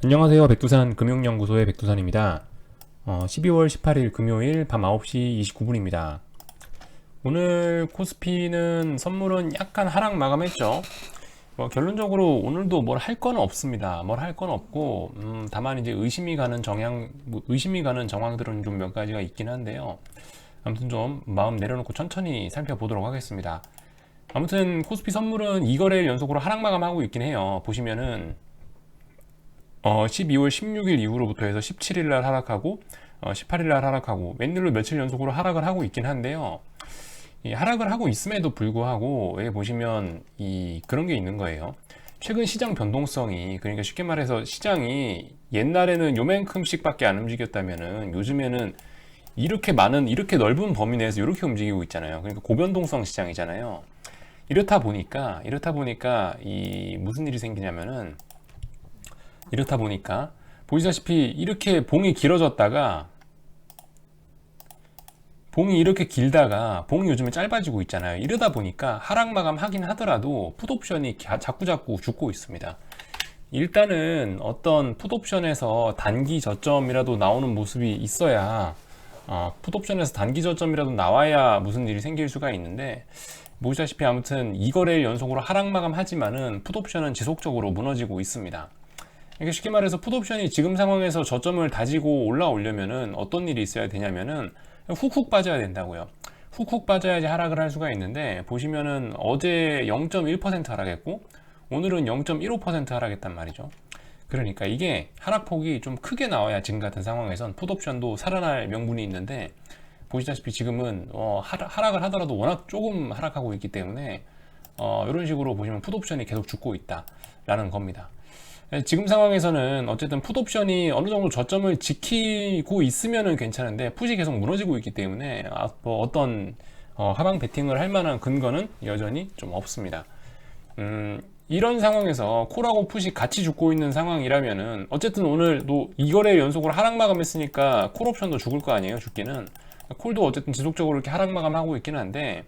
안녕하세요. 백두산 금융연구소의 백두산입니다. 12월 18일 금요일 밤 9시 29분입니다. 오늘 코스피는 선물은 약간 하락 마감했죠. 결론적으로 오늘도 뭘 할 건 없습니다. 뭘 할 건 없고, 다만 이제 의심이 가는 정황들은 좀 몇 가지가 있긴 한데요. 아무튼 좀 마음 내려놓고 천천히 살펴보도록 하겠습니다. 아무튼 코스피 선물은 2거래일 연속으로 하락 마감하고 있긴 해요. 보시면은 12월 16일 이후로부터 해서 17일 날 하락하고 18일 날 하락하고 웬일로 며칠 연속으로 하락을 하고 있긴 한데요. 이 하락을 하고 있음에도 불구하고 여기 보시면 그런 게 있는 거예요. 최근 시장 변동성이, 그러니까 쉽게 말해서 시장이 옛날에는 요만큼씩밖에 안 움직였다면은 요즘에는 이렇게 넓은 범위 내에서 이렇게 움직이고 있잖아요. 그러니까 고변동성 시장이잖아요. 이렇다 보니까 무슨 일이 생기냐면은, 보시다시피 이렇게 봉이 길어졌다가 봉이 이렇게 길다가 봉이 요즘에 짧아지고 있잖아요. 이러다 보니까 하락 마감 하긴 하더라도 풋옵션이 자꾸자꾸 죽고 있습니다. 일단은 어떤 풋옵션에서 단기 저점이라도 나오는 모습이 있어야, 풋옵션에서 단기 저점이라도 나와야 무슨 일이 생길 수가 있는데, 보시다시피 아무튼 2거래일 연속으로 하락 마감하지만은 풋옵션은 지속적으로 무너지고 있습니다. 이게 쉽게 말해서 풋옵션이 지금 상황에서 저점을 다지고 올라오려면은 어떤 일이 있어야 되냐면은 훅훅 빠져야 된다고요. 훅훅 빠져야지 하락을 할 수가 있는데, 보시면은 어제 0.1% 하락했고 오늘은 0.15% 하락했단 말이죠. 그러니까 이게 하락폭이 좀 크게 나와야 지금 같은 상황에선 풋옵션도 살아날 명분이 있는데, 보시다시피 지금은 하락을 하더라도 워낙 조금 하락하고 있기 때문에 이런 식으로 보시면 풋옵션이 계속 죽고 있다라는 겁니다. 지금 상황에서는 어쨌든 풋옵션이 어느 정도 저점을 지키고 있으면은 괜찮은데, 풋이 계속 무너지고 있기 때문에 어떤 하방 베팅을 할 만한 근거는 여전히 좀 없습니다. 이런 상황에서 콜하고 풋이 같이 죽고 있는 상황이라면은, 어쨌든 오늘도 2거래 연속으로 하락 마감했으니까 콜옵션도 죽을 거 아니에요. 죽기는 콜도 어쨌든 지속적으로 이렇게 하락 마감하고 있긴 한데,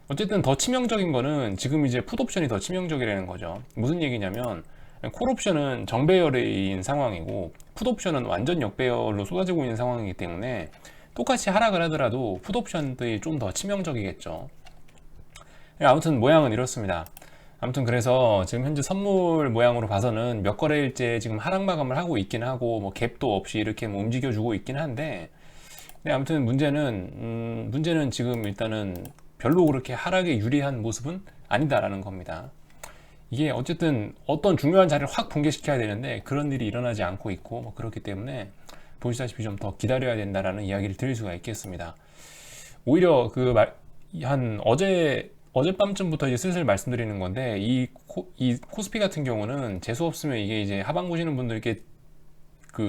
어쨌든 더 치명적인 거는 지금 이제 풋옵션이 더 치명적이라는 거죠. 무슨 얘기냐면, 콜옵션은 정배열인 상황이고 풋옵션은 완전 역배열로 쏟아지고 있는 상황이기 때문에 똑같이 하락을 하더라도 풋옵션들이 좀 더 치명적이겠죠. 아무튼 모양은 이렇습니다. 아무튼 그래서 지금 현재 선물 모양으로 봐서는 몇 거래일째 지금 하락 마감을 하고 있긴 하고, 뭐 갭도 없이 이렇게 뭐 움직여주고 있긴 한데, 아무튼 문제는 지금 일단은 별로 그렇게 하락에 유리한 모습은 아니다라는 겁니다. 이게 어쨌든 어떤 중요한 자리를 확 붕괴시켜야 되는데 그런 일이 일어나지 않고 있고, 뭐 그렇기 때문에 보시다시피 좀 더 기다려야 된다라는 이야기를 드릴 수가 있겠습니다. 오히려 한 어젯밤쯤부터 이제 슬슬 말씀드리는 건데, 이 코스피 같은 경우는 재수 없으면, 이게 이제 하방 보시는 분들께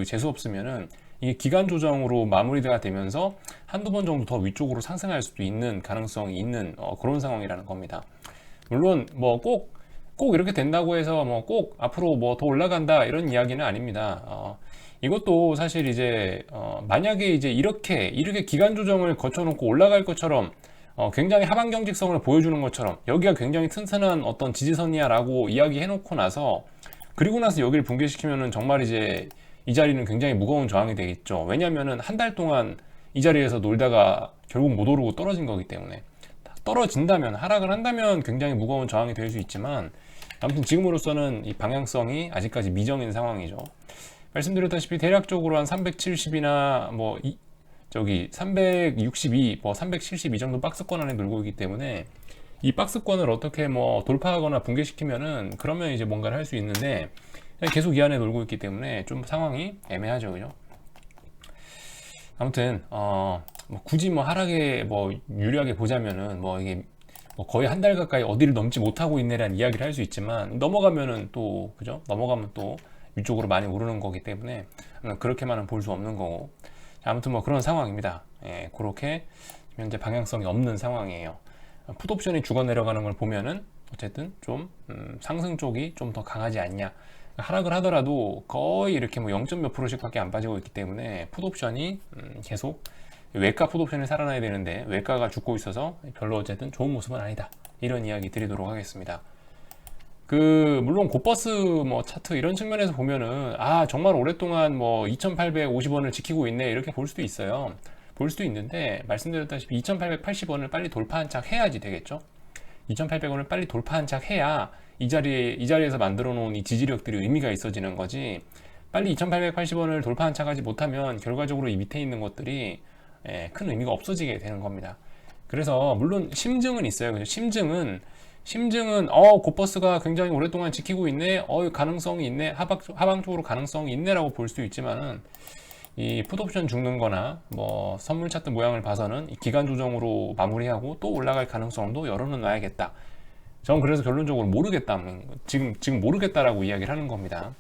재수 없으면은 이게 기간 조정으로 마무리가 되면서 한두 번 정도 더 위쪽으로 상승할 수도 있는 가능성이 있는 그런 상황이라는 겁니다. 물론 뭐 꼭 이렇게 된다고 해서 뭐 꼭 앞으로 뭐 더 올라간다 이런 이야기는 아닙니다. 이것도 사실 이제 만약에 이제 이렇게 기간 조정을 거쳐놓고 올라갈 것처럼, 굉장히 하방 경직성을 보여주는 것처럼 여기가 굉장히 튼튼한 어떤 지지선이야라고 이야기해놓고 나서, 그리고 나서 여기를 붕괴시키면은 정말 이제 이 자리는 굉장히 무거운 저항이 되겠죠. 왜냐면은 한 달 동안 이 자리에서 놀다가 결국 못 오르고 떨어진 거기 때문에, 떨어진다면, 하락을 한다면 굉장히 무거운 저항이 될 수 있지만, 아무튼 지금으로서는 이 방향성이 아직까지 미정인 상황이죠. 말씀드렸다시피 대략적으로 한 370이나 362, 372 정도 박스권 안에 놀고 있기 때문에, 이 박스권을 어떻게 뭐 돌파하거나 붕괴시키면은 그러면 이제 뭔가를 할 수 있는데, 계속 이 안에 놀고 있기 때문에 좀 상황이 애매하죠, 그죠? 아무튼 뭐 굳이 뭐 하락에 뭐 유리하게 보자면은 뭐 이게 뭐 거의 한 달 가까이 어디를 넘지 못하고 있네라는 이야기를 할 수 있지만, 넘어가면은 또 그죠? 넘어가면 또 위쪽으로 많이 오르는 거기 때문에 그렇게만은 볼 수 없는 거고. 아무튼 뭐 그런 상황입니다. 예, 그렇게 현재 방향성이 없는 상황이에요. 풋옵션이 죽어 내려가는 걸 보면은 어쨌든 좀 상승 쪽이 좀 더 강하지 않냐. 하락을 하더라도 거의 이렇게 뭐 0. 몇 %씩밖에 안 빠지고 있기 때문에 풋옵션이 계속, 외가 풋옵션이 살아나야 되는데 외가가 죽고 있어서 별로 어쨌든 좋은 모습은 아니다, 이런 이야기 드리도록 하겠습니다. 물론 고버스 뭐 차트 이런 측면에서 보면은, 정말 오랫동안 뭐 2,850원을 지키고 있네, 이렇게 볼 수도 있어요. 볼 수도 있는데, 말씀드렸다시피 2,880원을 빨리 돌파한 척 해야지 되겠죠? 2,800원을 빨리 돌파한 척 해야 이 자리에서 만들어 놓은 이 지지력들이 의미가 있어지는 거지. 빨리 2,880원을 돌파한 척 하지 못하면 결과적으로 이 밑에 있는 것들이 큰 의미가 없어지게 되는 겁니다. 그래서 물론 심증은 있어요. 그죠? 심증은 고버스가 굉장히 오랫동안 지키고 있네, 가능성이 있네, 하방 쪽으로 가능성이 있네라고 볼 수 있지만은, 이 풋옵션 죽는 거나 뭐 선물 차트 모양을 봐서는 이 기간 조정으로 마무리하고 또 올라갈 가능성도 열어는 놔야겠다. 저는 그래서 결론적으로 모르겠다, 지금 모르겠다라고 이야기를 하는 겁니다.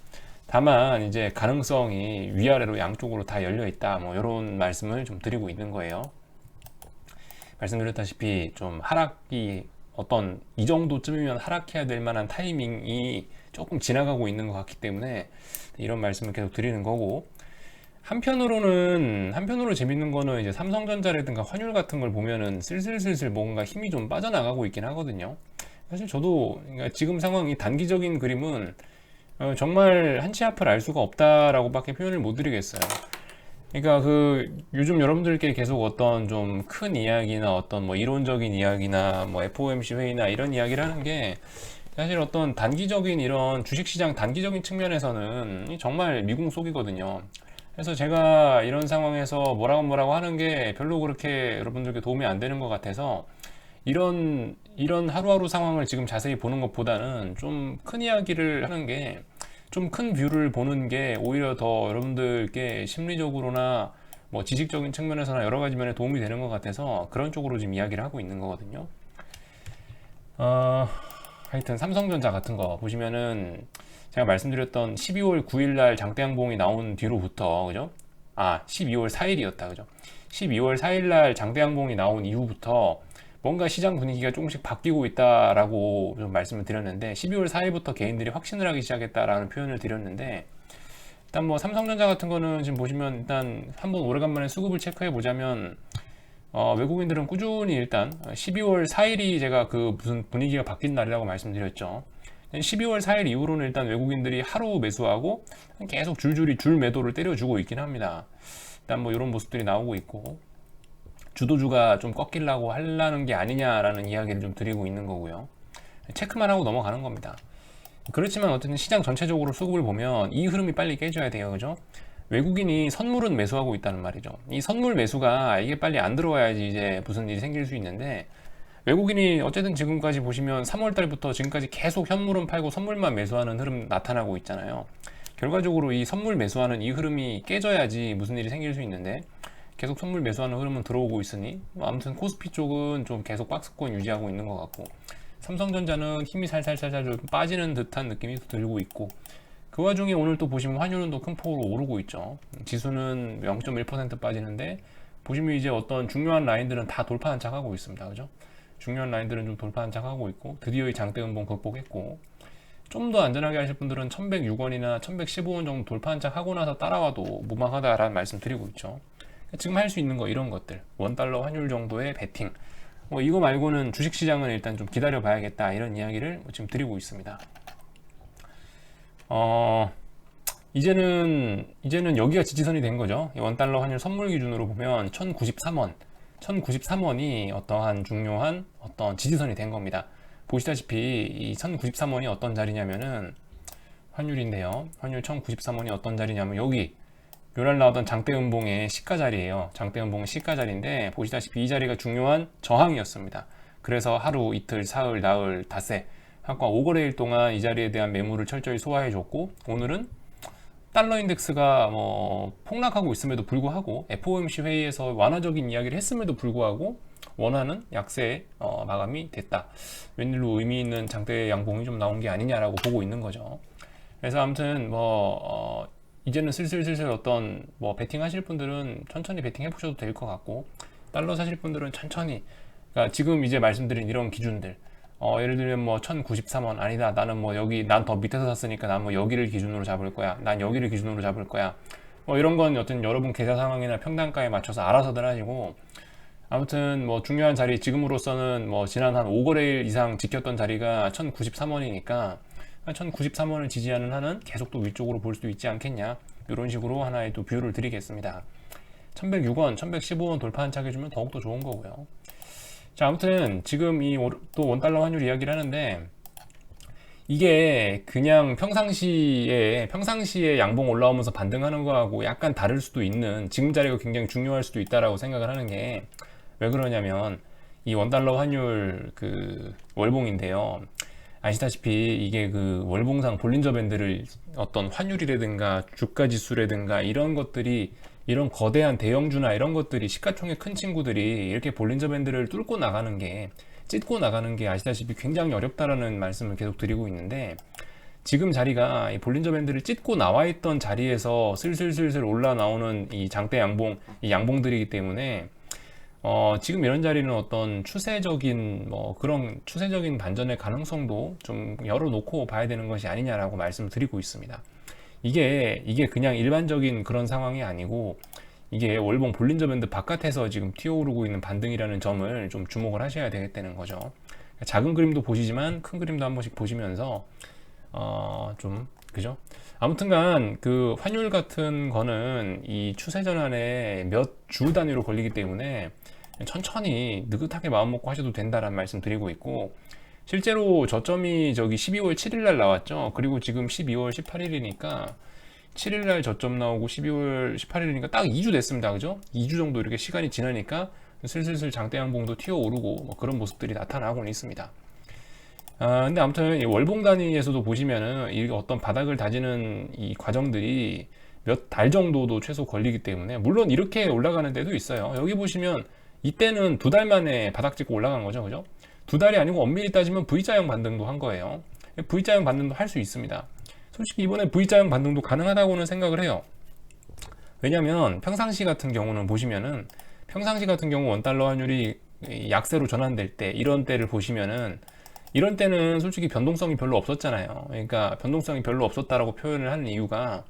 다만 이제 가능성이 위아래로 양쪽으로 다 열려 있다, 뭐 이런 말씀을 좀 드리고 있는 거예요. 말씀드렸다시피 좀 하락이 어떤 이 정도쯤이면 하락해야 될 만한 타이밍이 조금 지나가고 있는 것 같기 때문에 이런 말씀을 계속 드리는 거고, 한편으로 재밌는 거는 이제 삼성전자라든가 환율 같은 걸 보면은 슬슬 뭔가 힘이 좀 빠져나가고 있긴 하거든요. 사실 저도 그러니까 지금 상황이 단기적인 그림은 정말 한치 앞을 알 수가 없다라고밖에 표현을 못 드리겠어요. 그러니까 요즘 여러분들께 계속 어떤 좀 큰 이야기나 어떤 뭐 이론적인 이야기나 뭐 FOMC 회의나 이런 이야기를 하는 게 사실 어떤 단기적인 이런 주식시장 단기적인 측면에서는 정말 미궁 속이거든요. 그래서 제가 이런 상황에서 뭐라고 하는 게 별로 그렇게 여러분들께 도움이 안 되는 것 같아서 이런 하루하루 상황을 지금 자세히 보는 것보다는 좀 큰 이야기를 하는 게, 좀 큰 뷰를 보는 게 오히려 더 여러분들께 심리적으로나 뭐 지식적인 측면에서나 여러 가지 면에 도움이 되는 것 같아서 그런 쪽으로 지금 이야기를 하고 있는 거거든요. 하여튼 삼성전자 같은 거 보시면은 제가 말씀드렸던 12월 9일 날 장대양봉이 나온 뒤로부터, 그죠? 12월 4일이었다, 그죠? 12월 4일 날 장대양봉이 나온 이후부터 뭔가 시장 분위기가 조금씩 바뀌고 있다라고 좀 말씀을 드렸는데, 12월 4일부터 개인들이 확신을 하기 시작했다라는 표현을 드렸는데, 일단 뭐 삼성전자 같은 거는 지금 보시면 일단 한번 오래간만에 수급을 체크해 보자면, 외국인들은 꾸준히 일단 12월 4일이 제가 무슨 분위기가 바뀐 날이라고 말씀드렸죠. 12월 4일 이후로는 일단 외국인들이 하루 매수하고 계속 줄줄이 줄 매도를 때려주고 있긴 합니다. 일단 뭐 이런 모습들이 나오고 있고, 주도주가 좀 꺾이려고 하려는 게 아니냐라는 이야기를 좀 드리고 있는 거고요. 체크만 하고 넘어가는 겁니다. 그렇지만 어쨌든 시장 전체적으로 수급을 보면 이 흐름이 빨리 깨져야 돼요. 그죠? 외국인이 선물은 매수하고 있다는 말이죠. 이 선물 매수가 이게 빨리 안 들어와야지 이제 무슨 일이 생길 수 있는데, 외국인이 어쨌든 지금까지 보시면 3월 달부터 지금까지 계속 현물은 팔고 선물만 매수하는 흐름 나타나고 있잖아요. 결과적으로 이 선물 매수하는 이 흐름이 깨져야지 무슨 일이 생길 수 있는데, 계속 선물 매수하는 흐름은 들어오고 있으니 아무튼 코스피 쪽은 좀 계속 박스권 유지하고 있는 것 같고, 삼성전자는 힘이 살살살살 좀 빠지는 듯한 느낌이 들고 있고, 그 와중에 오늘 또 보시면 환율은 또 큰 폭으로 오르고 있죠. 지수는 0.1% 빠지는데 보시면 이제 어떤 중요한 라인들은 다 돌파한 척 하고 있습니다. 그죠? 중요한 라인들은 좀 돌파한 척 하고 있고, 드디어 이 장대 음봉 극복했고, 좀 더 안전하게 하실 분들은 1106원이나 1115원 정도 돌파한 척 하고 나서 따라와도 무방하다라는 말씀 드리고 있죠. 지금 할 수 있는 거 이런 것들, 원달러 환율 정도의 베팅, 뭐 이거 말고는 주식시장은 일단 좀 기다려 봐야겠다, 이런 이야기를 지금 드리고 있습니다. 이제는 여기가 지지선이 된 거죠. 원달러 환율 선물 기준으로 보면 1093원이 어떠한 중요한 어떤 지지선이 된 겁니다. 보시다시피 이 1093원이 어떤 자리냐면은 환율인데요. 환율 1093원이 어떤 자리냐면 여기 요날 나오던 장대음봉의 시가 자리예요. 장대음봉의 시가 자리인데 보시다시피 이 자리가 중요한 저항이었습니다. 그래서 하루, 이틀, 사흘, 나흘, 닷새 아까 5거래일 동안 이 자리에 대한 매물을 철저히 소화해 줬고, 오늘은 달러 인덱스가 뭐 폭락하고 있음에도 불구하고 FOMC 회의에서 완화적인 이야기를 했음에도 불구하고 원하는 약세 마감이 됐다. 웬일로 의미 있는 장대 양봉이 좀 나온 게 아니냐라고 보고 있는 거죠. 그래서 아무튼 이제는 슬슬 어떤 베팅 하실 분들은 천천히 베팅 해보셔도 될 것 같고, 달러 사실 분들은 천천히, 그러니까 지금 이제 말씀드린 이런 기준들, 예를 들면 1093원 아니다, 나는 여기 난 더 밑에서 샀으니까 난 여기를 기준으로 잡을 거야, 난 여기를 기준으로 잡을 거야, 이런 건 어떤 여러분 계좌 상황이나 평단가에 맞춰서 알아서들 하시고, 아무튼 중요한 자리 지금으로서는 지난 한 5거래일 이상 지켰던 자리가 1093원이니까 1093원을 지지하는 한은 계속 또 위쪽으로 볼 수 있지 않겠냐, 이런 식으로 하나의 또 뷰를 드리겠습니다. 1106원, 1115원 돌파 한차 해주면 더욱더 좋은 거고요. 자, 아무튼 지금 이 또 원달러 환율 이야기를 하는데, 이게 그냥 평상시에 양봉 올라오면서 반등하는 거하고 약간 다를 수도 있는, 지금 자리가 굉장히 중요할 수도 있다라고 생각을 하는 게, 왜 그러냐면 이 원달러 환율 그 월봉인데요. 아시다시피 이게 그 월봉상 볼린저 밴드를 어떤 환율이라든가 주가 지수라든가 이런 것들이, 이런 거대한 대형주나 이런 것들이, 시가총액 큰 친구들이 이렇게 볼린저 밴드를 뚫고 나가는 게, 찢고 나가는 게 아시다시피 굉장히 어렵다라는 말씀을 계속 드리고 있는데, 지금 자리가 이 볼린저 밴드를 찢고 나와 있던 자리에서 슬슬슬슬 올라 나오는 이 장대 양봉, 이 양봉들이기 때문에 지금 이런 자리는 어떤 추세적인 그런 추세적인 반전의 가능성도 좀 열어놓고 봐야 되는 것이 아니냐라고 말씀드리고 있습니다. 이게 그냥 일반적인 그런 상황이 아니고, 이게 월봉 볼린저 밴드 바깥에서 지금 튀어오르고 있는 반등이라는 점을 좀 주목을 하셔야 되겠다는 거죠. 작은 그림도 보시지만 큰 그림도 한 번씩 보시면서 좀 그죠? 아무튼간 그 환율 같은 거는 이 추세 전환에 몇 주 단위로 걸리기 때문에 천천히 느긋하게 마음 먹고 하셔도 된다라는 말씀 드리고 있고, 실제로 저점이 저기 12월 7일 날 나왔죠. 그리고 지금 12월 18일이니까 7일 날 저점 나오고 12월 18일이니까 딱 2주 됐습니다. 그죠? 2주 정도 이렇게 시간이 지나니까 슬슬슬 장대 양봉도 튀어오르고 그런 모습들이 나타나고는 있습니다. 근데 아무튼 이 월봉 단위에서도 보시면은 이 어떤 바닥을 다지는 이 과정들이 몇 달 정도도 최소 걸리기 때문에, 물론 이렇게 올라가는 데도 있어요. 여기 보시면 이때는 2달 만에 바닥 찍고 올라간 거죠. 그죠? 2달이 아니고 엄밀히 따지면 V자형 반등도 한 거예요. V자형 반등도 할 수 있습니다. 솔직히 이번에 V자형 반등도 가능하다고는 생각을 해요. 왜냐면 평상시 같은 경우는 보시면은, 평상시 같은 경우 원달러 환율이 약세로 전환될 때, 이런 때를 보시면은, 이런 때는 솔직히 변동성이 별로 없었잖아요. 그러니까 변동성이 별로 없었다라고 표현을 하는 이유가,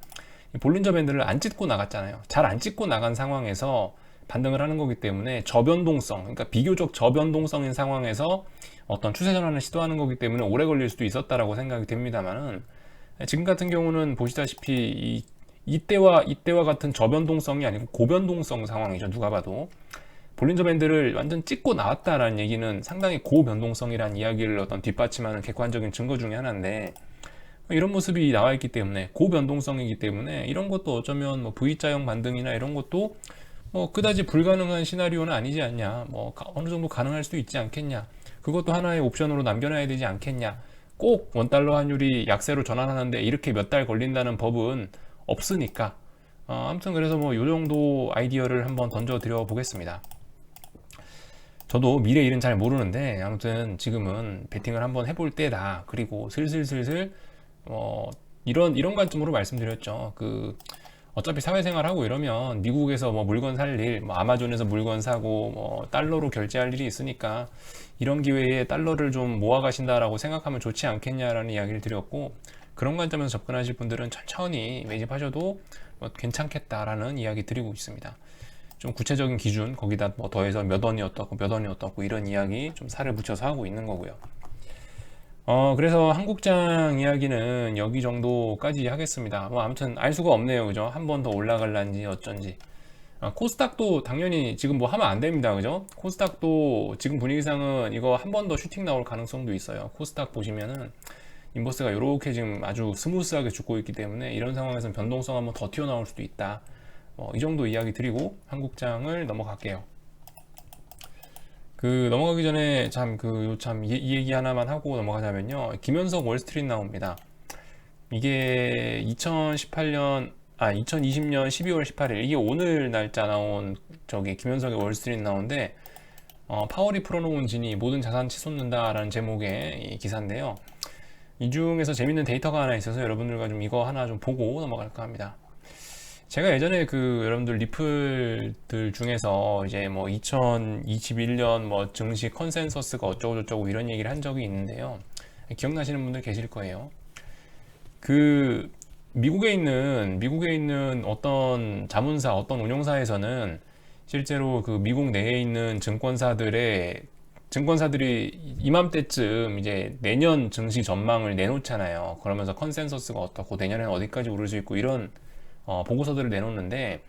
볼린저 밴드를 안 찢고 나갔잖아요. 잘 안 찢고 나간 상황에서 반등을 하는 거기 때문에, 저변동성, 그러니까 비교적 저변동성인 상황에서 어떤 추세 전환을 시도하는 거기 때문에 오래 걸릴 수도 있었다라고 생각이 됩니다만은, 지금 같은 경우는 보시다시피 이때와 같은 저변동성이 아니고 고변동성 상황이죠. 누가 봐도 볼린저 밴드를 완전 찍고 나왔다라는 얘기는 상당히 고변동성이라는 이야기를 어떤 뒷받침하는 객관적인 증거 중에 하나인데, 이런 모습이 나와 있기 때문에, 고변동성이기 때문에 이런 것도 어쩌면 V자형 반등이나 이런 것도 그다지 불가능한 시나리오는 아니지 않냐, 어느 정도 가능할 수도 있지 않겠냐, 그것도 하나의 옵션으로 남겨놔야 되지 않겠냐. 꼭 원달러 환율이 약세로 전환하는데 이렇게 몇 달 걸린다는 법은 없으니까, 아무튼 그래서 요 정도 아이디어를 한번 던져 드려 보겠습니다. 저도 미래 일은 잘 모르는데, 아무튼 지금은 베팅을 한번 해볼 때다. 그리고 슬슬슬슬 이런 관점으로 말씀드렸죠. 어차피 사회생활하고 이러면 미국에서 물건 살 일, 아마존에서 물건 사고 달러로 결제할 일이 있으니까, 이런 기회에 달러를 좀 모아 가신다라고 생각하면 좋지 않겠냐라는 이야기를 드렸고, 그런 관점에서 접근하실 분들은 천천히 매집하셔도 괜찮겠다라는 이야기 드리고 있습니다. 좀 구체적인 기준, 거기다 더해서 몇 원이 어떻고 이런 이야기 좀 살을 붙여서 하고 있는 거고요. 그래서 한국장 이야기는 여기 정도까지 하겠습니다. 아무튼 알 수가 없네요. 그죠? 한 번 더 올라갈란지 어쩐지. 코스닥도 당연히 지금 하면 안 됩니다. 그죠? 코스닥도 지금 분위기상은 이거 한 번 더 슈팅 나올 가능성도 있어요. 코스닥 보시면은 인버스가 이렇게 지금 아주 스무스하게 죽고 있기 때문에, 이런 상황에서는 변동성 한번 더 튀어나올 수도 있다. 이 정도 이야기 드리고 한국장을 넘어갈게요. 넘어가기 전에 이 얘기 하나만 하고 넘어가자면요. 김현석 월스트리트 나옵니다. 이게 2020년 12월 18일, 이게 오늘 날짜 나온 김현석의 월스트리트 나오는데, 파월이 풀어놓은 진이 모든 자산 치솟는다라는 제목의 이 기사인데요. 이 중에서 재밌는 데이터가 하나 있어서 여러분들과 좀 이거 하나 좀 보고 넘어갈까 합니다. 제가 예전에 여러분들 리플들 중에서 이제 2021년 증시 컨센서스가 어쩌고저쩌고 이런 얘기를 한 적이 있는데요. 기억나시는 분들 계실 거예요. 미국에 있는 어떤 자문사, 어떤 운용사에서는 실제로 미국 내에 있는 증권사들의 증권사들이 이맘때쯤 이제 내년 증시 전망을 내놓잖아요. 그러면서 컨센서스가 어떻고 내년에는 어디까지 오를 수 있고 이런 보고서들을 내놓는데,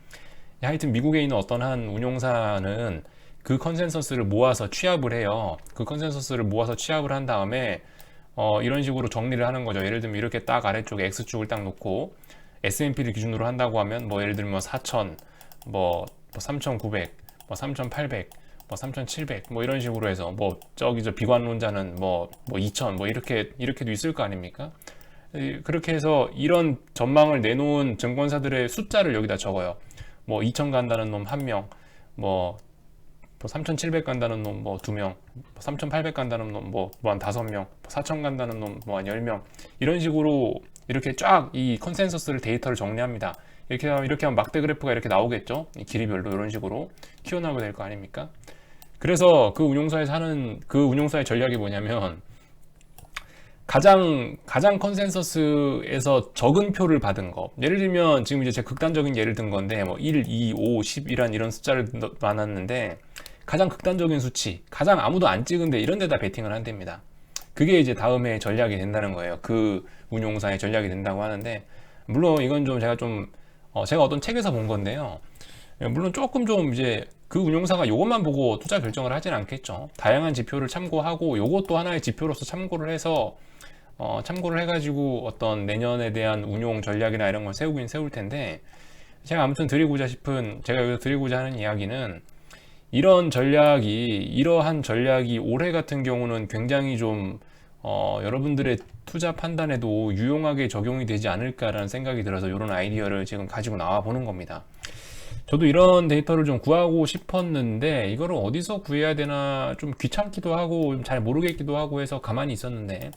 하여튼 미국에 있는 어떤 한 운용사는 그 컨센서스를 모아서 취합을 해요. 그 컨센서스를 모아서 취합을 한 다음에 이런 식으로 정리를 하는 거죠. 예를 들면 이렇게 딱 아래쪽에 X축을 딱 놓고 S&P를 기준으로 한다고 하면 뭐 예를 들면 4,000, 뭐 3,900, 뭐 3,800, 뭐 3,700, 뭐 이런 식으로 해서 뭐 저기 저 비관론자는 뭐 2,000, 뭐 이렇게도 있을 거 아닙니까? 그렇게 해서 이런 전망을 내놓은 증권사들의 숫자를 여기다 적어요. 뭐 2,000 간다는 놈 1명, 뭐 3,700 간다는 놈 뭐 2명, 3,800 간다는 놈 뭐 한 5명, 4,000 간다는 놈 뭐 한 10명, 이런 식으로 이렇게 쫙 이 컨센서스를 데이터를 정리합니다. 이렇게 하면 막대 그래프가 이렇게 나오겠죠. 이 길이별로 이런 식으로 튀어나오게 될 거 아닙니까? 그래서 그 운용사의 전략이 뭐냐면, 가장 컨센서스에서 적은 표를 받은 거. 예를 들면 지금 이제 제 극단적인 예를 든 건데 뭐 1, 2, 5, 10이란 이런 숫자를 많았는데, 가장 극단적인 수치, 가장 아무도 안 찍은데 이런 데다 베팅을 한답니다. 그게 이제 다음에 전략이 된다는 거예요. 그 운용사의 전략이 된다고 하는데, 물론 이건 좀 제가 어떤 책에서 본 건데요. 물론 조금 좀 이제 그 운용사가 이것만 보고 투자 결정을 하진 않겠죠. 다양한 지표를 참고하고 이것도 하나의 지표로서 참고를 해서 참고를 해가지고 어떤 내년에 대한 운용 전략이나 이런 걸 세우긴 세울 텐데, 제가 아무튼 제가 여기서 드리고자 하는 이야기는, 이러한 전략이 올해 같은 경우는 굉장히 좀 여러분들의 투자 판단에도 유용하게 적용이 되지 않을까라는 생각이 들어서 이런 아이디어를 지금 가지고 나와 보는 겁니다. 저도 이런 데이터를 좀 구하고 싶었는데 이거를 어디서 구해야 되나 좀 귀찮기도 하고 잘 모르겠기도 하고 해서 가만히 있었는데,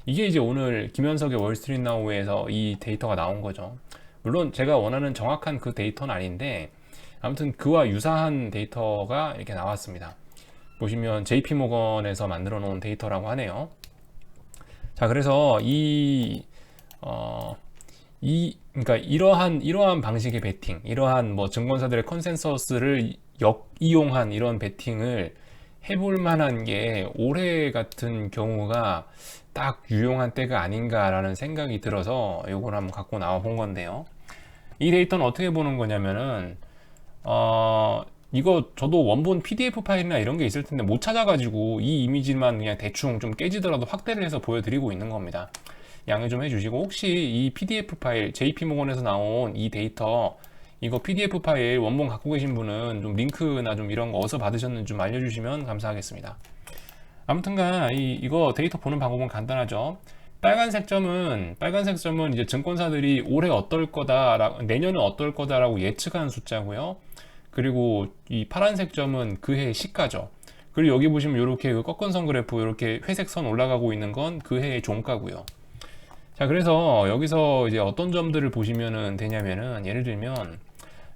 이게 이제 오늘 김현석의 월스트리트나우에서 이 데이터가 나온 거죠. 물론 제가 원하는 정확한 그 데이터는 아닌데 아무튼 그와 유사한 데이터가 이렇게 나왔습니다. 보시면 JP모건에서 만들어 놓은 데이터라고 하네요. 자, 그래서 그러니까 이러한 방식의 베팅, 이러한 뭐 증권사들의 컨센서스를 이용한 이런 베팅을 해볼 만한 게 올해 같은 경우가 딱 유용한 때가 아닌가라는 생각이 들어서 이걸 한번 갖고 나와 본 건데요. 이 데이터는 어떻게 보는 거냐면은, 이거 저도 원본 PDF 파일이나 이런 게 있을 텐데 못 찾아가지고 이 이미지만 그냥 대충 좀 깨지더라도 확대를 해서 보여드리고 있는 겁니다. 양해 좀 해주시고, 혹시 이 PDF 파일, JP모건에서 나온 이 데이터, 이거 PDF 파일 원본 갖고 계신 분은 좀 링크나 좀 이런 거 어디서 받으셨는지 좀 알려주시면 감사하겠습니다. 아무튼간 이거 데이터 보는 방법은 간단하죠. 빨간색 점은 이제 증권사들이 올해 어떨 거다, 내년은 어떨 거다라고 예측한 숫자고요. 그리고 이 파란색 점은 그해 시가죠. 그리고 여기 보시면 이렇게 그 꺾은선 그래프, 이렇게 회색 선 올라가고 있는 건 그해의 종가고요. 자, 그래서 여기서 이제 어떤 점들을 보시면 되냐면은, 예를 들면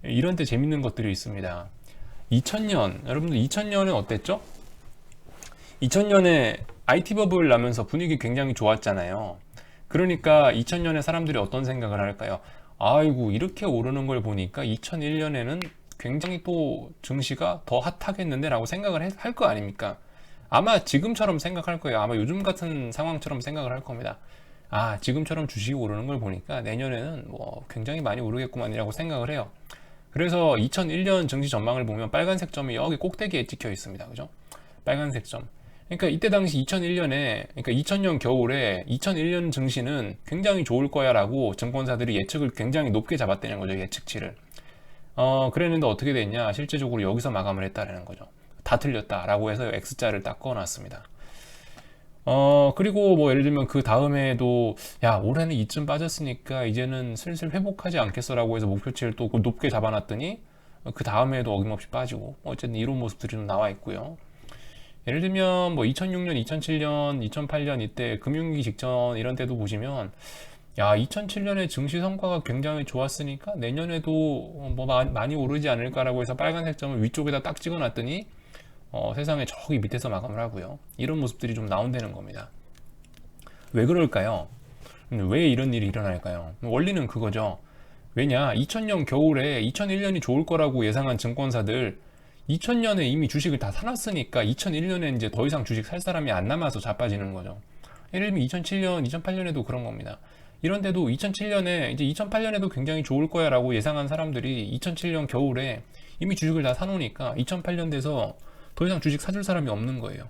이런 때 재밌는 것들이 있습니다. 2000년, 여러분들 2000년은 어땠죠? 2000년에 IT 버블 나면서 분위기 굉장히 좋았잖아요. 그러니까 2000년에 사람들이 어떤 생각을 할까요? 아이고, 이렇게 오르는 걸 보니까 2001년에는 굉장히 또 증시가 더 핫하겠는데 라고 생각을 할 거 아닙니까? 아마 지금처럼 생각할 거예요. 아마 요즘 같은 상황처럼 생각을 할 겁니다. 아, 지금처럼 주식이 오르는 걸 보니까 내년에는 뭐 굉장히 많이 오르겠구만이라고 생각을 해요. 그래서 2001년 증시 전망을 보면 빨간색 점이 여기 꼭대기에 찍혀 있습니다. 그죠? 빨간색 점. 그러니까 이때 당시 2001년에, 그러니까 2000년 겨울에 2001년 증시는 굉장히 좋을 거야 라고 증권사들이 예측을 굉장히 높게 잡았다는 거죠. 예측치를. 그랬는데 어떻게 됐냐? 실제적으로 여기서 마감을 했다라는 거죠. 다 틀렸다라고 해서 X자를 딱 그어놨습니다. 그리고 뭐 예를 들면 그 다음에도, 야, 올해는 이쯤 빠졌으니까 이제는 슬슬 회복하지 않겠어라고 해서 목표치를 또 높게 잡아놨더니 그 다음에도 어김없이 빠지고, 어쨌든 이런 모습들이 좀 나와 있고요. 예를 들면 뭐 2006년, 2007년, 2008년 이때 금융위기 직전 이런 때도 보시면, 야, 2007년에 증시 성과가 굉장히 좋았으니까 내년에도 뭐 많이 오르지 않을까라고 해서 빨간색 점을 위쪽에다 딱 찍어놨더니 세상에 저기 밑에서 마감을 하고요. 이런 모습들이 좀 나온다는 겁니다. 왜 그럴까요? 왜 이런 일이 일어날까요? 원리는 그거죠. 왜냐, 2000년 겨울에 2001년이 좋을 거라고 예상한 증권사들 2000년에 이미 주식을 다 사놨으니까 2001년에 이제 더 이상 주식 살 사람이 안 남아서 자빠지는 거죠. 예를 들면 2007년, 2008년에도 그런 겁니다. 이런데도 2007년에 이제 2008년에도 굉장히 좋을 거야라고 예상한 사람들이 2007년 겨울에 이미 주식을 다 사놓으니까 2008년 돼서 더 이상 주식 사줄 사람이 없는 거예요.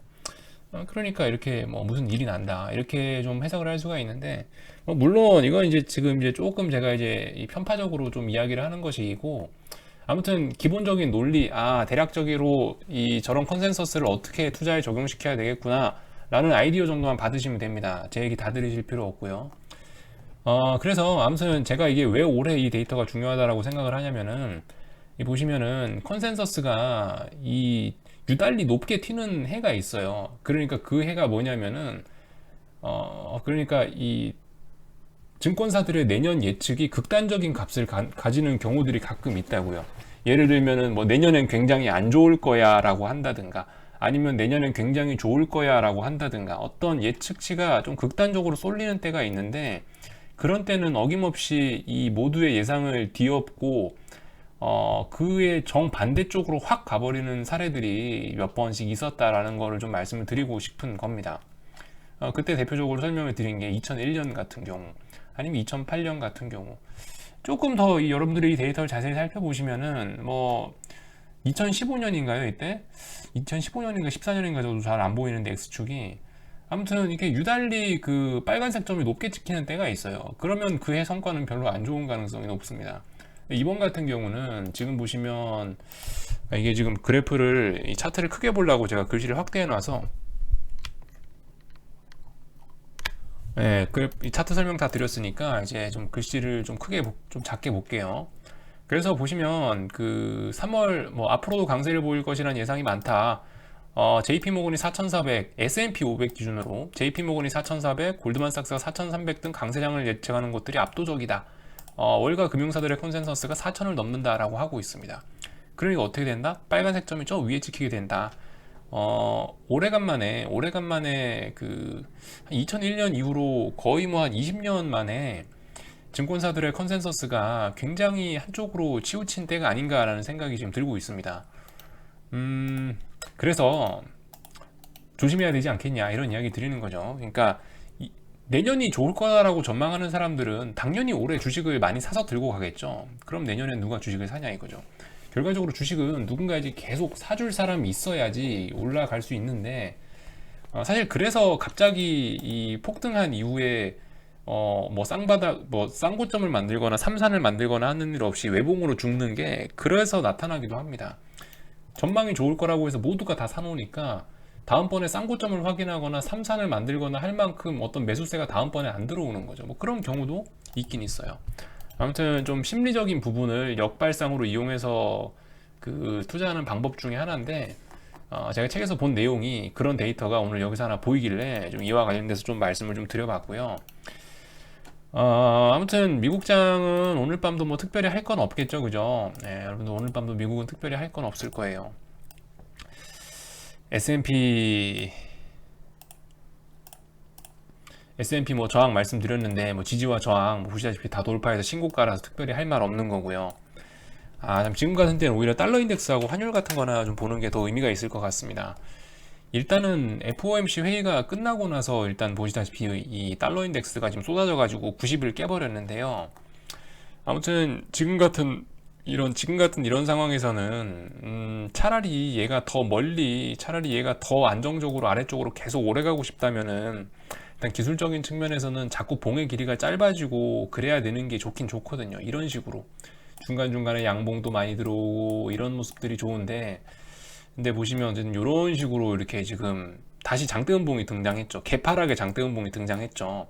그러니까 이렇게 뭐 무슨 일이 난다 이렇게 좀 해석을 할 수가 있는데, 물론 이건 이제 지금 이제 조금 제가 이제 편파적으로 좀 이야기를 하는 것이고, 아무튼 기본적인 논리, 대략적으로 이 저런 컨센서스를 어떻게 투자에 적용시켜야 되겠구나 라는 아이디어 정도만 받으시면 됩니다. 제 얘기 다 들으실 필요 없고요. 그래서 아무튼 제가 이게 왜 올해 이 데이터가 중요하다라고 생각을 하냐면은, 이 보시면은 컨센서스가 이 유달리 높게 튀는 해가 있어요. 그러니까 그 해가 뭐냐면은, 그러니까 이 증권사들의 내년 예측이 극단적인 값을 가지는 경우들이 가끔 있다고요. 예를 들면은 뭐 내년엔 굉장히 안 좋을 거야 라고 한다든가, 아니면 내년엔 굉장히 좋을 거야 라고 한다든가, 어떤 예측치가 좀 극단적으로 쏠리는 때가 있는데, 그런 때는 어김없이 이 모두의 예상을 뒤엎고 그의 정반대쪽으로 확 가버리는 사례들이 몇 번씩 있었다라는 거를 좀 말씀을 드리고 싶은 겁니다. 그때 대표적으로 설명을 드린 게 2001년 같은 경우, 아니면 2008년 같은 경우. 조금 더 여러분들이 이 데이터를 자세히 살펴보시면은 뭐 2015년인가요 이때? 2015년인가 14년인가 저도 잘 안 보이는데 X축이, 아무튼 이게 유달리 그 빨간색 점이 높게 찍히는 때가 있어요. 그러면 그해 성과는 별로 안 좋은 가능성이 높습니다. 이번 같은 경우는 지금 보시면, 이게 지금 그래프를 이 차트를 크게 보려고 제가 글씨를 확대해 놔서, 이 차트 설명 다 드렸으니까 이제 좀 글씨를 좀 크게 좀 작게 볼게요. 그래서 보시면 그 3월 뭐 앞으로도 강세를 보일 것이라는 예상이 많다. JP모건이 4,400, S&P 500 기준으로 JP모건이 4,400, 골드만삭스가 4,300 등 강세장을 예측하는 곳들이 압도적이다. 월가 금융사들의 컨센서스가 4,000을 넘는다라고 하고 있습니다. 그러니까 어떻게 된다? 빨간색 점이 저 위에 찍히게 된다. 오래간만에 그 2001년 이후로 거의 뭐 한 20년 만에 증권사들의 컨센서스가 굉장히 한쪽으로 치우친 때가 아닌가라는 생각이 지금 들고 있습니다. 그래서 조심해야 되지 않겠냐 이런 이야기 드리는 거죠. 그러니까 내년이 좋을 거다라고 전망하는 사람들은 당연히 올해 주식을 많이 사서 들고 가겠죠. 그럼 내년엔 누가 주식을 사냐 이거죠. 결과적으로 주식은 누군가 이제 계속 사줄 사람이 있어야지 올라갈 수 있는데, 사실 그래서 갑자기 이 폭등한 이후에 뭐 쌍바닥 뭐 쌍고점을 만들거나 삼산을 만들거나 하는 일 없이 외봉으로 죽는 게 그래서 나타나기도 합니다. 전망이 좋을 거라고 해서 모두가 다 사놓으니까 다음번에 쌍고점을 확인하거나 삼산을 만들거나 할 만큼 어떤 매수세가 다음번에 안 들어오는 거죠. 뭐 그런 경우도 있긴 있어요. 아무튼 좀 심리적인 부분을 역발상으로 이용해서 그 투자하는 방법 중에 하나인데, 제가 책에서 본 내용이 그런 데이터가 오늘 여기서 하나 보이길래 좀 이와 관련돼서 좀 말씀을 좀 드려봤고요. 아무튼 미국장은 오늘 밤도 뭐 특별히 할 건 없겠죠, 그죠? 네, 여러분들 오늘 밤도 미국은 특별히 할 건 없을 거예요. S&P 뭐 저항 말씀드렸는데, 뭐 지지와 저항 뭐 보시다시피 다 돌파해서 신고가라서 특별히 할 말 없는 거고요. 지금 같은 때는 오히려 달러 인덱스하고 환율 같은 거나 좀 보는 게 더 의미가 있을 것 같습니다. 일단은 FOMC 회의가 끝나고 나서 일단 보시다시피 이 달러 인덱스가 지금 쏟아져 가지고 90을 깨버렸는데요. 아무튼 지금 같은 이런 상황에서는 차라리 얘가 더 안정적으로 아래쪽으로 계속 오래 가고 싶다면은, 일단 기술적인 측면에서는 자꾸 봉의 길이가 짧아지고 그래야 되는 게 좋긴 좋거든요. 이런 식으로 중간중간에 양봉도 많이 들어오고 이런 모습들이 좋은데, 근데 보시면 어쨌든 이런 식으로 이렇게 지금 다시 장대음봉이 등장했죠. 개파락의 장대음봉이 등장했죠.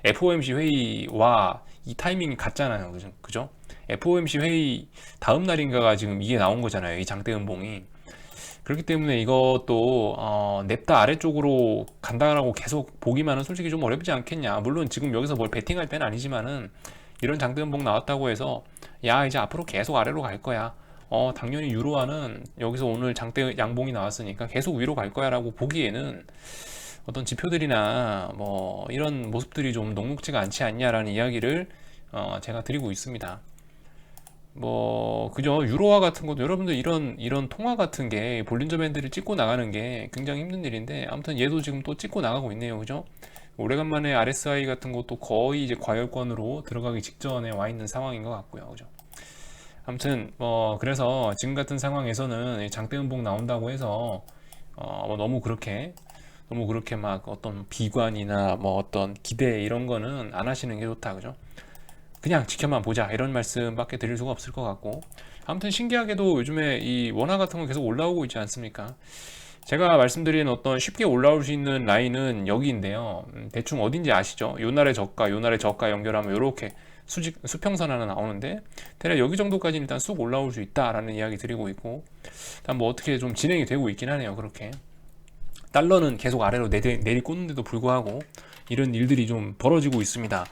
FOMC 회의와 이 타이밍이 같잖아요. 그죠? FOMC 회의 다음 날인가가 지금 이게 나온 거잖아요. 이 장대음봉이. 그렇기 때문에 이것도 냅다 아래쪽으로 간다라고 계속 보기만은 솔직히 좀 어렵지 않겠냐. 물론 지금 여기서 뭘 베팅할 때는 아니지만은, 이런 장대음봉 나왔다고 해서 야 이제 앞으로 계속 아래로 갈 거야, 당연히 유로화는 여기서 오늘 장대 양봉이 나왔으니까 계속 위로 갈 거야 라고 보기에는 어떤 지표들이나 뭐 이런 모습들이 좀 녹록지가 않지 않냐라는 이야기를 제가 드리고 있습니다. 뭐 그죠? 유로화 같은 것도 여러분들 이런 통화 같은 게 볼린저 밴드를 찍고 나가는 게 굉장히 힘든 일인데, 아무튼 얘도 지금 또 찍고 나가고 있네요. 그죠? 오래간만에 RSI 같은 것도 거의 이제 과열권으로 들어가기 직전에 와 있는 상황인 것 같고요. 그죠? 아무튼 뭐 그래서 지금 같은 상황에서는 장대 음봉 나온다고 해서 뭐 너무 그렇게 막 어떤 비관이나 뭐 어떤 기대 이런 거는 안 하시는 게 좋다. 그죠? 그냥 지켜만 보자 이런 말씀밖에 드릴 수가 없을 것 같고, 아무튼 신기하게도 요즘에 이 원화 같은 거 계속 올라오고 있지 않습니까? 제가 말씀드린 어떤 쉽게 올라올 수 있는 라인은 여기인데요. 대충 어딘지 아시죠? 요 날의 저가 연결하면 이렇게 수평선 하나 나오는데, 대략 여기 정도까지는 일단 쑥 올라올 수 있다라는 이야기 드리고 있고, 일단 뭐 어떻게 좀 진행이 되고 있긴 하네요. 그렇게 달러는 계속 아래로 내리꽂는데도 불구하고 이런 일들이 좀 벌어지고 있습니다.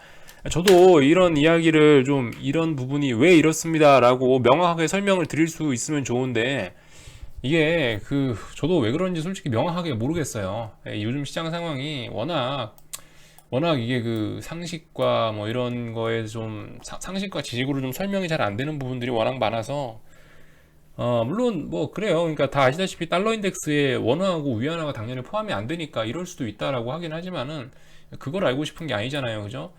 저도 이런 이야기를 좀 이런 부분이 왜 이렇습니다라고 명확하게 설명을 드릴 수 있으면 좋은데, 이게 저도 왜 그런지 솔직히 명확하게 모르겠어요. 요즘 시장 상황이 워낙 이게 상식과 뭐 이런 거에 좀 상식과 지식으로 좀 설명이 잘 안 되는 부분들이 워낙 많아서, 물론 뭐 그래요. 그러니까 다 아시다시피 달러 인덱스에 원화하고 위안화가 당연히 포함이 안 되니까 이럴 수도 있다라고 하긴 하지만은, 그걸 알고 싶은 게 아니잖아요. 그죠?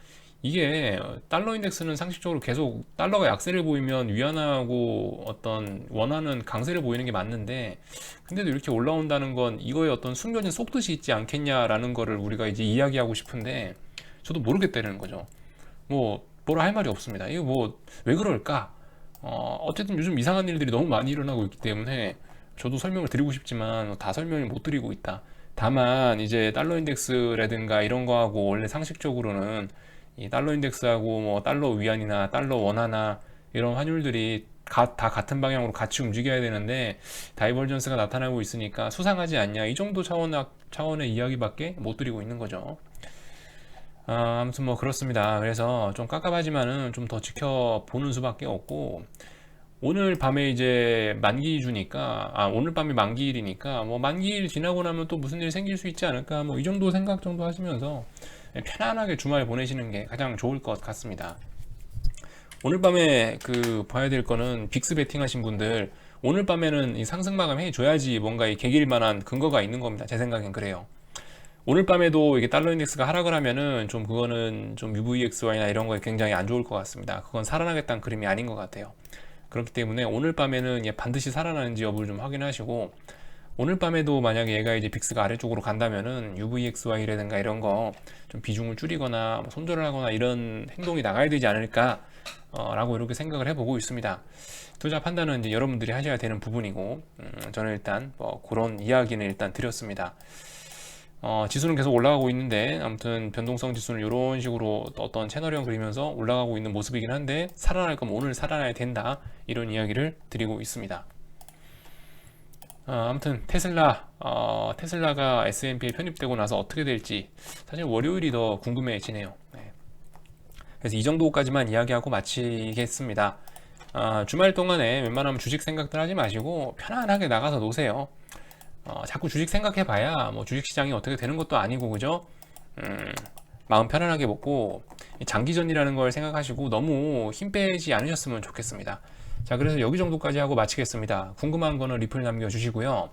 이게 달러 인덱스는 상식적으로 계속 달러가 약세를 보이면 위안화하고 어떤 원화는 강세를 보이는 게 맞는데, 근데도 이렇게 올라온다는 건 이거에 어떤 숨겨진 속뜻이 있지 않겠냐라는 거를 우리가 이제 이야기하고 싶은데, 저도 모르겠다는 거죠. 뭐라 할 말이 없습니다. 이거 뭐 왜 그럴까? 어쨌든 요즘 이상한 일들이 너무 많이 일어나고 있기 때문에 저도 설명을 드리고 싶지만 다 설명을 못 드리고 있다. 다만 이제 달러 인덱스라든가 이런 거하고 원래 상식적으로는 이 달러 인덱스하고 뭐 달러 위안이나 달러 원화나 이런 환율들이 다 같은 방향으로 같이 움직여야 되는데, 다이버전스가 나타나고 있으니까 수상하지 않냐, 이 정도 차원의 이야기밖에 못 드리고 있는 거죠. 아무튼 뭐 그렇습니다. 그래서 좀 깝깝하지만은 좀 더 지켜보는 수밖에 없고, 오늘 밤에 이제 만기주니까, 오늘 밤이 만기일이니까 뭐 만기일 지나고 나면 또 무슨 일 생길 수 있지 않을까, 뭐 이 정도 생각 정도 하시면서 편안하게 주말 보내시는 게 가장 좋을 것 같습니다. 오늘 밤에 봐야 될 거는, 빅스 베팅 하신 분들 오늘 밤에는 이 상승 마감 해줘야지 뭔가 이 개길 만한 근거가 있는 겁니다. 제 생각엔 그래요. 오늘 밤에도 이게 달러 인덱스가 하락을 하면은 좀 그거는 좀 UVXY나 이런 거에 굉장히 안 좋을 것 같습니다. 그건 살아나겠다는 그림이 아닌 것 같아요. 그렇기 때문에 오늘 밤에는 얘 반드시 살아나는지 여부를 좀 확인하시고, 오늘 밤에도 만약에 얘가 이제 빅스가 아래쪽으로 간다면은 UVXY라든가 이런 거 좀 비중을 줄이거나 뭐 손절을 하거나 이런 행동이 나가야 되지 않을까 라고 이렇게 생각을 해보고 있습니다. 투자 판단은 이제 여러분들이 하셔야 되는 부분이고, 저는 일단 뭐 그런 이야기는 일단 드렸습니다. 지수는 계속 올라가고 있는데, 아무튼 변동성 지수는 이런 식으로 어떤 채널형 그리면서 올라가고 있는 모습이긴 한데, 살아날 거면 오늘 살아나야 된다, 이런 이야기를 드리고 있습니다. 아무튼 테슬라가 S&P에 편입되고 나서 어떻게 될지 사실 월요일이 더 궁금해지네요. 네. 그래서 이 정도까지만 이야기하고 마치겠습니다. 주말 동안에 웬만하면 주식 생각들 하지 마시고 편안하게 나가서 노세요. 자꾸 주식 생각해봐야 뭐 주식시장이 어떻게 되는 것도 아니고, 그죠? 마음 편안하게 먹고 장기전이라는 걸 생각하시고 너무 힘 빼지 않으셨으면 좋겠습니다. 자, 그래서 여기 정도까지 하고 마치겠습니다. 궁금한 거는 리플 남겨주시고요.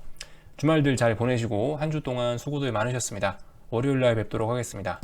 주말들 잘 보내시고 한 주 동안 수고들 많으셨습니다. 월요일 날 뵙도록 하겠습니다.